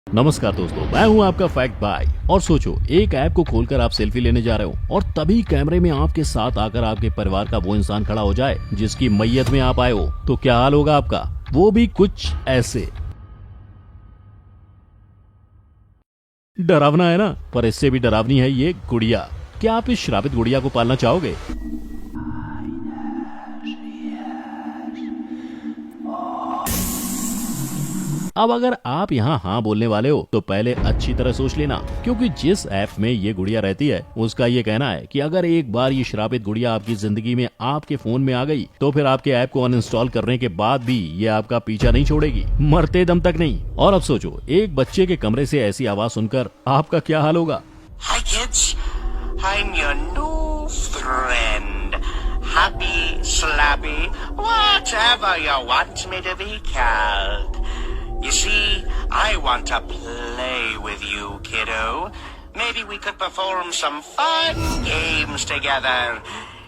नमस्कार दोस्तों, मैं हूं आपका फैक्ट बाय। और सोचो, एक ऐप को खोलकर आप सेल्फी लेने जा रहे हो और तभी कैमरे में आपके साथ आकर आपके परिवार का वो इंसान खड़ा हो जाए जिसकी मैयत में आप आए हो, तो क्या हाल होगा आपका? वो भी कुछ ऐसे। डरावना है ना? पर इससे भी डरावनी है ये गुड़िया। क्या आप इस श्रापित गुड़िया को पालना चाहोगे? अब अगर आप यहाँ हाँ बोलने वाले हो तो पहले अच्छी तरह सोच लेना, क्योंकि जिस ऐप में ये गुड़िया रहती है उसका ये कहना है कि अगर एक बार ये श्रापित गुड़िया आपकी जिंदगी में आपके फोन में आ गई तो फिर आपके ऐप को अनइंस्टॉल करने के बाद भी ये आपका पीछा नहीं छोड़ेगी, मरते दम तक नहीं। और अब सोचो, एक बच्चे के कमरे से ऐसी आवाज सुनकर आपका क्या हाल होगा? Hi kids, I'm your new friend. Happy, slappy, whatever you want me to be called. You see, I want to play with you, kiddo. Maybe we could perform some fun games together.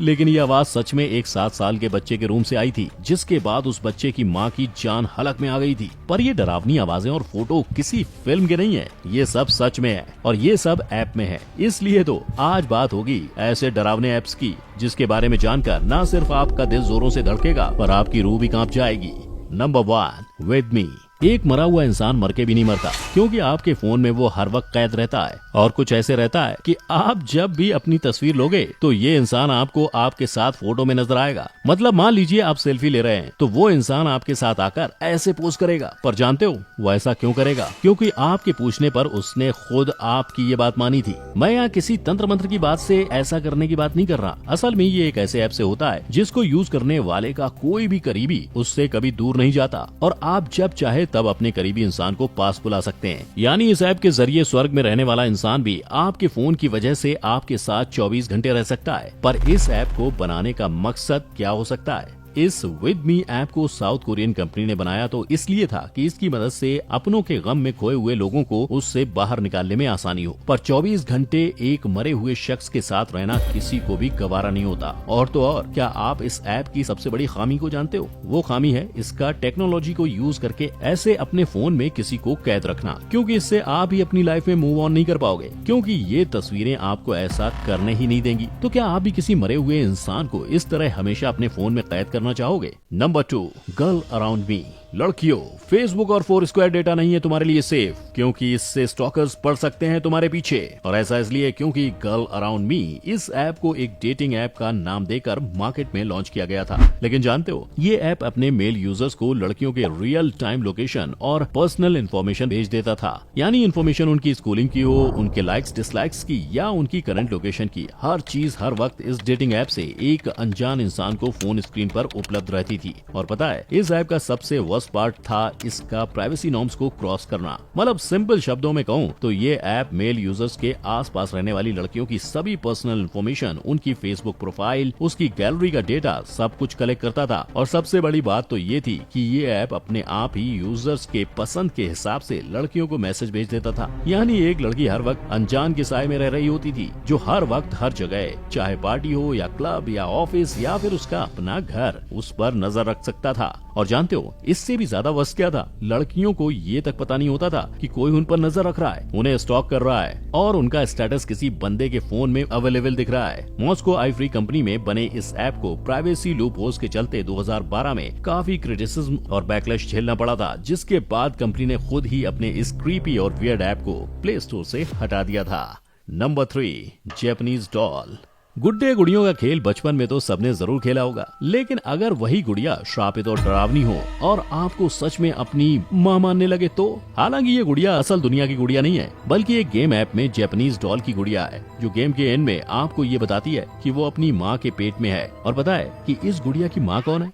लेकिन ये आवाज सच में एक 7 साल के बच्चे के room से आई थी, जिसके बाद उस बच्चे की माँ की जान हलक में आ गई थी। पर ये डरावनी आवाजें और फोटो किसी फिल्म के नहीं है, ये सब सच में है और ये सब ऐप में है। इसलिए तो आज बात होगी ऐसे डरावने ऐप्स की, जिसके बारे में जानकर न सिर्फ आपका दिल जोरों से धड़केगा पर आपकी रूह भी कांप जाएगी। Number 1, with me. एक मरा हुआ इंसान मर के भी नहीं मरता, क्योंकि आपके फोन में वो हर वक्त कैद रहता है। और कुछ ऐसे रहता है कि आप जब भी अपनी तस्वीर लोगे तो ये इंसान आपको आपके साथ फोटो में नजर आएगा। मतलब मान लीजिए आप सेल्फी ले रहे हैं तो वो इंसान आपके साथ आकर ऐसे पोज करेगा। पर जानते हो वो ऐसा क्यों करेगा? क्योंकि आपके पूछने पर उसने खुद आपकी ये बात मानी थी। मैं यहाँ किसी तंत्र मंत्र की बात से ऐसा करने की बात नहीं कर रहा। असल में ये एक ऐसे ऐप से होता है जिसको यूज करने वाले का कोई भी करीबी उससे कभी दूर नहीं जाता और आप जब चाहे तब अपने करीबी इंसान को पास बुला सकते हैं। यानी इस ऐप के जरिए स्वर्ग में रहने वाला इंसान भी आपके फोन की वजह से आपके साथ 24 घंटे रह सकता है। पर इस ऐप को बनाने का मकसद क्या हो सकता है? इस विद मी ऐप को साउथ कोरियन कंपनी ने बनाया तो इसलिए था कि इसकी मदद से अपनों के गम में खोए हुए लोगों को उससे बाहर निकालने में आसानी हो। पर 24 घंटे एक मरे हुए शख्स के साथ रहना किसी को भी गवारा नहीं होता। और तो और, क्या आप इस ऐप की सबसे बड़ी खामी को जानते हो? वो खामी है इसका टेक्नोलॉजी को यूज करके ऐसे अपने फोन में किसी को कैद रखना, क्योंकि इससे आप ही अपनी लाइफ में मूव ऑन नहीं कर पाओगे, क्योंकि ये तस्वीरें आपको ऐसा करने ही नहीं देंगी। तो क्या आप भी किसी मरे हुए इंसान को इस तरह हमेशा अपने फोन में कैद करना चाहोगे? Number 2, girl around me. लड़कियों, फेसबुक और फोरस्क्वायर डेटा नहीं है तुम्हारे लिए सेफ, क्योंकि इससे स्टॉकर्स पड़ सकते हैं तुम्हारे पीछे। और ऐसा इसलिए क्योंकि गर्ल अराउंड मी इस ऐप को एक डेटिंग ऐप का नाम देकर मार्केट में लॉन्च किया गया था। लेकिन जानते हो, ये ऐप अपने मेल यूजर्स को लड़कियों के रियल टाइम लोकेशन और पर्सनल इन्फॉर्मेशन भेज देता था। यानी इन्फॉर्मेशन उनकी स्कूलिंग की हो, उनके लाइक्स डिसलाइक्स की या उनकी करंट लोकेशन की, हर चीज हर वक्त इस डेटिंग ऐप से एक अनजान इंसान को फोन स्क्रीन पर उपलब्ध रहती थी। और पता है, इस ऐप का सबसे वर्स्ट पार्ट था इसका प्राइवेसी नॉर्म्स को क्रॉस करना। मतलब सिंपल शब्दों में कहूँ तो ये ऐप मेल यूजर्स के आसपास रहने वाली लड़कियों की सभी पर्सनल इन्फॉर्मेशन, उनकी फेसबुक प्रोफाइल, उसकी गैलरी का डेटा सब कुछ कलेक्ट करता था। और सबसे बड़ी बात तो ये थी कि ये ऐप अपने आप ही यूजर्स के पसंद के हिसाब से लड़कियों को मैसेज भेज देता था। यानी एक लड़की हर वक्त अनजान के साए में रह रही होती थी, जो हर वक्त हर जगह, चाहे पार्टी हो या क्लब या ऑफिस या फिर उसका अपना घर, उस पर नजर रख सकता था। और जानते हो, इससे भी ज्यादा वर्स्ट क्या था? लड़कियों को ये तक पता नहीं होता था कि कोई उन पर नजर रख रहा है, उन्हें स्टॉक कर रहा है और उनका स्टेटस किसी बंदे के फोन में अवेलेबल दिख रहा है। मॉस्को आई फ्री कंपनी में बने इस ऐप को प्राइवेसी लूप होल्स के चलते 2012 में काफी क्रिटिसिज्म और बैकलैश झेलना पड़ा था, जिसके बाद कंपनी ने खुद ही अपने इस क्रीपी और वियर्ड ऐप को प्ले स्टोर से हटा दिया था। Number 3, Japanese doll. गुड्डे गुड़ियों का खेल बचपन में तो सबने जरूर खेला होगा, लेकिन अगर वही गुड़िया श्रापित और डरावनी हो और आपको सच में अपनी माँ मानने लगे तो? हालांकि ये गुड़िया असल दुनिया की गुड़िया नहीं है, बल्कि एक गेम ऐप में जैपनीज डॉल की गुड़िया है, जो गेम के एंड में आपको ये बताती है कि वो अपनी माँ के पेट में है। और पता है कि इस गुड़िया की माँ कौन है?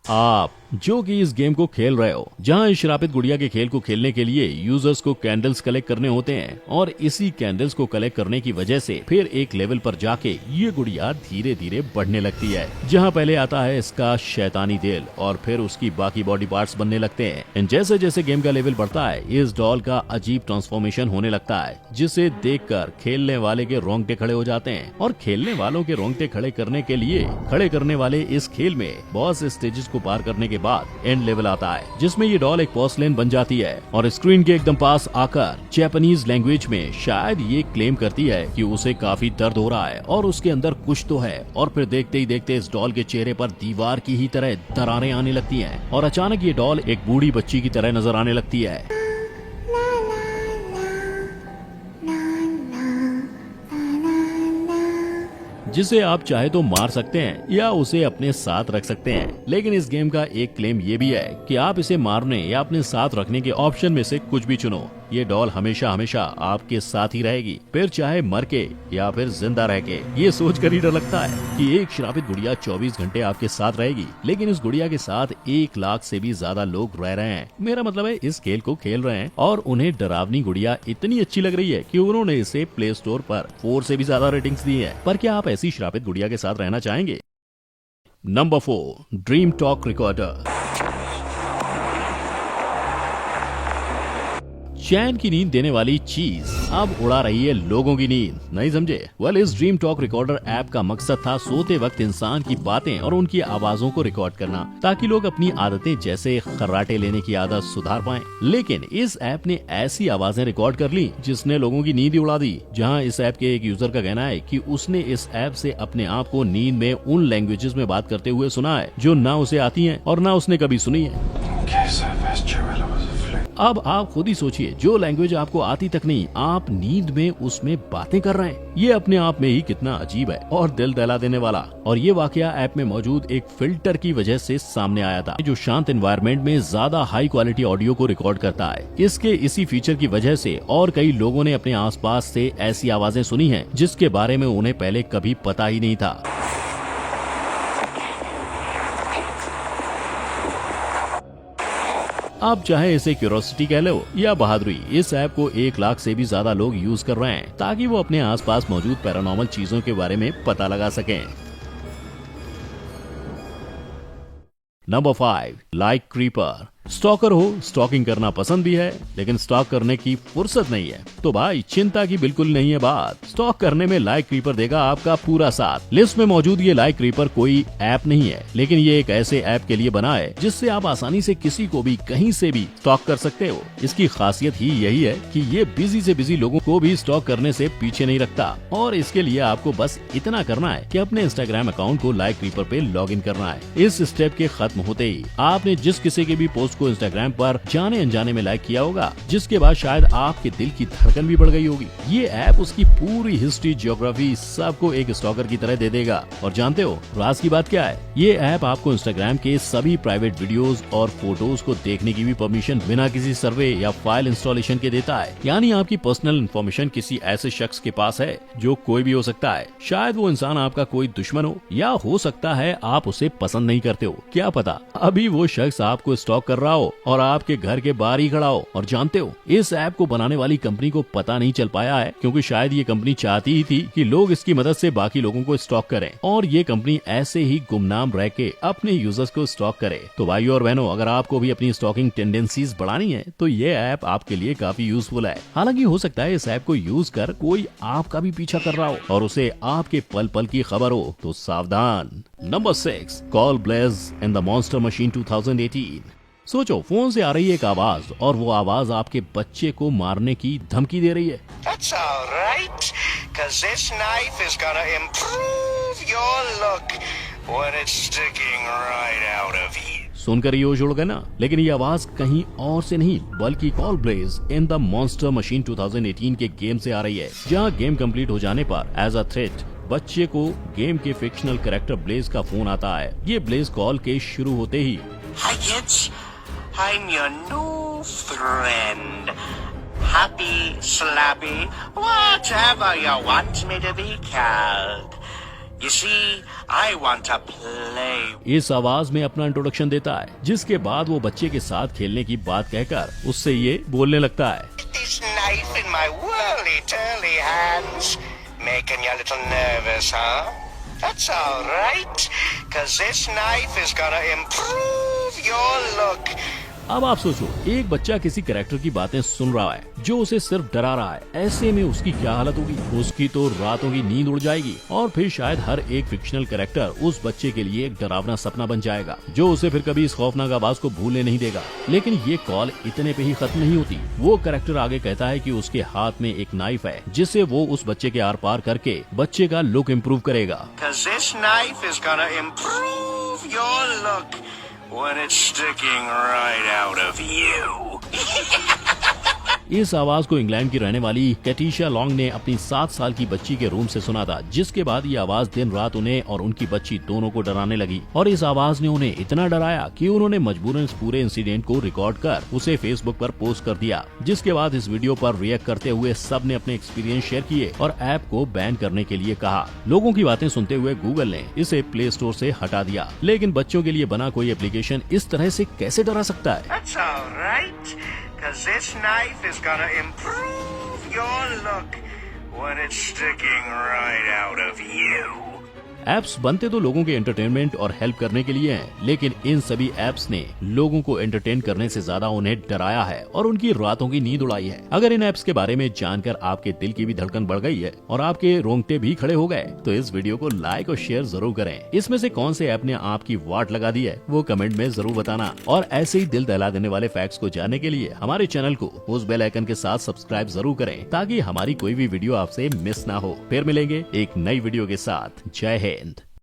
आप, जो कि इस गेम को खेल रहे हो, जहां इस श्रापित गुड़िया के खेल को खेलने के लिए यूजर्स को कैंडल्स कलेक्ट करने होते हैं और इसी कैंडल्स को कलेक्ट करने की वजह से फिर एक लेवल पर जाके ये गुड़िया धीरे धीरे बढ़ने लगती है, जहां पहले आता है इसका शैतानी दिल और फिर उसकी बाकी बॉडी पार्ट्स बनने लगते हैं। एंड जैसे जैसे गेम का लेवल बढ़ता है, इस डॉल का अजीब ट्रांसफॉर्मेशन होने लगता है, जिसे देखकर खेलने वाले के रोंगटे खड़े हो जाते हैं। और खेलने वालों के रोंगटे खड़े करने के लिए खड़े करने वाले इस खेल में बॉस स्टेजेस लैंग्वेजेस को पार करने के बाद एंड लेवल आता है, जिसमें ये डॉल एक पोर्सलेन बन जाती है और स्क्रीन के एकदम पास आकर जापानीज लैंग्वेज में शायद ये क्लेम करती है कि उसे काफी दर्द हो रहा है और उसके अंदर कुछ तो है। और फिर देखते ही देखते इस डॉल के चेहरे पर दीवार की ही तरह दरारें आने लगती हैं और अचानक ये डॉल एक बूढ़ी बच्ची की तरह नजर आने लगती है। जिसे आप चाहे तो मार सकते हैं या उसे अपने साथ रख सकते हैं, लेकिन इस गेम का एक क्लेम ये भी है कि आप इसे मारने या अपने साथ रखने के ऑप्शन में से कुछ भी चुनो, ये डॉल हमेशा हमेशा आपके साथ ही रहेगी, फिर चाहे मर के या फिर जिंदा रह के। ये सोच कर ही डर लगता है कि एक श्रापित गुड़िया 24 घंटे आपके साथ रहेगी, लेकिन इस गुड़िया के साथ 1 लाख से भी ज्यादा लोग रह रहे हैं। मेरा मतलब है इस खेल को खेल रहे हैं और उन्हें डरावनी गुड़िया इतनी अच्छी लग रही है कि उन्होंने इसे प्ले स्टोर पर 4 से भी ज्यादा रेटिंग्स दी है। पर क्या आप ऐसी श्रापित गुड़िया के साथ रहना चाहेंगे? Number 4, dream talk recorder. चैन की नींद देने वाली चीज अब उड़ा रही है लोगों की नींद, नहीं समझे? वेल, इस ड्रीम टॉक रिकॉर्डर ऐप का मकसद था सोते वक्त इंसान की बातें और उनकी आवाजों को रिकॉर्ड करना, ताकि लोग अपनी आदतें जैसे खर्राटे लेने की आदत सुधार पाएं। लेकिन इस ऐप ने ऐसी आवाजें रिकॉर्ड कर ली जिसने लोगों की नींद ही उड़ा दी। जहां इस ऐप के एक यूजर का कहना है कि उसने इस ऐप से अपने आप को नींद में उन लैंग्वेजेस में बात करते हुए सुना है जो ना उसे आती हैं और ना उसने कभी सुनी है। अब आप खुद ही सोचिए, जो लैंग्वेज आपको आती तक नहीं, आप नींद में उसमें बातें कर रहे हैं। ये अपने आप में ही कितना अजीब है और दिल दहला देने वाला। और ये वाकया ऐप में मौजूद एक फिल्टर की वजह से सामने आया था, जो शांत एनवायरनमेंट में ज्यादा हाई क्वालिटी ऑडियो को रिकॉर्ड करता है। इसके इसी फीचर की वजह से और कई लोगों ने अपने आसपास से ऐसी आवाजें सुनी हैं जिसके बारे में उन्हें पहले कभी पता ही नहीं था। आप चाहे इसे क्यूरोसिटी कह लो या बहादुरी, इस ऐप को 1 लाख से भी ज्यादा लोग यूज कर रहे हैं ताकि वो अपने आसपास मौजूद पैरानॉर्मल चीजों के बारे में पता लगा सकें। Number 5, like creeper. स्टॉकर हो, स्टॉकिंग करना पसंद भी है, लेकिन स्टॉक करने की फुर्सत नहीं है, तो भाई चिंता की बिल्कुल नहीं है बात। स्टॉक करने में लाइक क्रीपर देगा आपका पूरा साथ। लिस्ट में मौजूद ये लाइक क्रीपर कोई ऐप नहीं है, लेकिन ये एक ऐसे ऐप के लिए बना है जिससे आप आसानी से किसी को भी कहीं से भी स्टॉक कर सकते हो। इसकी खासियत ही यही है कि ये बिजी से बिजी लोगों को भी स्टॉक करने से पीछे नहीं रखता। और इसके लिए आपको बस इतना करना है कि अपने इंस्टाग्राम अकाउंट को लाइक क्रीपर पे लॉग इन करना है। इस स्टेप के खत्म होते ही आपने जिस किसी के भी पोस्ट को इंस्टाग्राम पर जाने अनजाने में लाइक किया होगा, जिसके बाद शायद आपके दिल की धड़कन भी बढ़ गई होगी, ये ऐप उसकी पूरी हिस्ट्री, ज्योग्राफी सबको एक स्टॉकर की तरह दे देगा। और जानते हो राज की बात क्या है? ये ऐप आपको इंस्टाग्राम के सभी प्राइवेट वीडियोस और फोटोज को देखने की भी परमिशन बिना किसी सर्वे या फाइल इंस्टॉलेशन के देता है। यानी आपकी पर्सनल इन्फॉर्मेशन किसी ऐसे शख्स के पास है जो कोई भी हो सकता है। शायद वो इंसान आपका कोई दुश्मन हो, या हो सकता है आप उसे पसंद नहीं करते हो, क्या पता अभी वो शख्स आपको स्टॉक कर रहा हो और आपके घर के बाहर ही खड़ा हो। और जानते हो इस ऐप को बनाने वाली कंपनी को पता नहीं चल पाया है, क्योंकि शायद ये कंपनी चाहती ही थी कि लोग इसकी मदद से बाकी लोगों को स्टॉक करें और ये कंपनी ऐसे ही गुमनाम रह के अपने यूजर्स को स्टॉक करे। तो भाइयों और बहनों, अगर आपको भी अपनी स्टॉकिंग टेंडेंसीज बढ़ानी है तो ये ऐप आपके लिए काफी यूजफुल है। हालांकि हो सकता है इस ऐप को यूज कर कोई आपका भी पीछा कर रहा हो और उसे आपके पल पल की खबर हो, तो सावधान। Number 6, call Blaze in the monster machine 2018। सोचो, फोन से आ रही एक आवाज और वो आवाज आपके बच्चे को मारने की धमकी दे रही है। That's all right, 'cause this knife is gonna improve your look when it's sticking right out of you. सुनकर ये होश उड़ गया ना? लेकिन ये आवाज कहीं और से नहीं बल्कि call Blaze in the monster machine 2018 के गेम से आ रही है, जहाँ गेम कंप्लीट हो जाने पर एज अ थ्रेट बच्चे को गेम के फिक्शनल कैरेक्टर ब्लेज का फोन आता है। ये ब्लेज कॉल के शुरू होते ही, Hi kids, I'm your new friend. Happy, slappy, whatever you want me to be called. You see, I want to play. इस आवाज में अपना इंट्रोडक्शन देता है, जिसके बाद वो बच्चे के साथ खेलने की बात कहकर उससे ये बोलने लगता है। This knife in my whirly-turly hands, making you a little nervous, huh? That's all right, 'cause this knife is gonna improve your look अब आप सोचो, एक बच्चा किसी कैरेक्टर की बातें सुन रहा है जो उसे सिर्फ डरा रहा है, ऐसे में उसकी क्या हालत होगी। उसकी तो रातों की नींद उड़ जाएगी और फिर शायद हर एक फिक्शनल कैरेक्टर उस बच्चे के लिए एक डरावना सपना बन जाएगा जो उसे फिर कभी इस खौफनाक आवाज को भूलने नहीं देगा। लेकिन ये कॉल इतने पे ही खत्म नहीं होती। वो कैरेक्टर आगे कहता है कि उसके हाथ में एक नाइफ है जिससे वो उस बच्चे के आर पार करके बच्चे का लुक इम्प्रूव करेगा। 'Cause this knife is gonna improve your look when it's sticking right out of you. इस आवाज को इंग्लैंड की रहने वाली कैटिशा लॉन्ग ने अपनी 7 साल की बच्ची के रूम से सुना था, जिसके बाद ये आवाज दिन रात उन्हें और उनकी बच्ची दोनों को डराने लगी और इस आवाज ने उन्हें इतना डराया कि उन्होंने मजबूरन इस पूरे इंसिडेंट को रिकॉर्ड कर उसे फेसबुक पर पोस्ट कर दिया। जिसके बाद इस वीडियो पर रिएक्ट करते हुए सब ने अपने एक्सपीरियंस शेयर किए और ऐप को बैन करने के लिए कहा। लोगों की बातें सुनते हुए गूगल ने इसे प्ले स्टोर से हटा दिया, लेकिन बच्चों के लिए बना कोई एप्लीकेशन इस तरह से कैसे डरा सकता है। That's all right, 'cause this knife is gonna improve your look when it's sticking right out of you. Apps बनते तो लोगों के एंटरटेनमेंट और हेल्प करने के लिए हैं, लेकिन इन सभी ऐप्स ने लोगों को एंटरटेन करने से ज्यादा उन्हें डराया है और उनकी रातों की नींद उड़ाई है। अगर इन ऐप्स के बारे में जानकर आपके दिल की भी धड़कन बढ़ गई है और आपके रोंगटे भी खड़े हो गए तो इस वीडियो को लाइक और शेयर जरूर करें। इसमें से कौन से ऐप ने आपकी वाट लगा दी है वो कमेंट में जरूर बताना और ऐसे ही दिल दहला देने वाले फैक्ट्स को जानने के लिए हमारे चैनल को उस बेल आइकन के साथ सब्सक्राइब जरूर करें ताकि हमारी कोई भी वीडियो आपसे मिस ना हो। फिर मिलेंगे एक नई वीडियो के साथ। जय हिंद।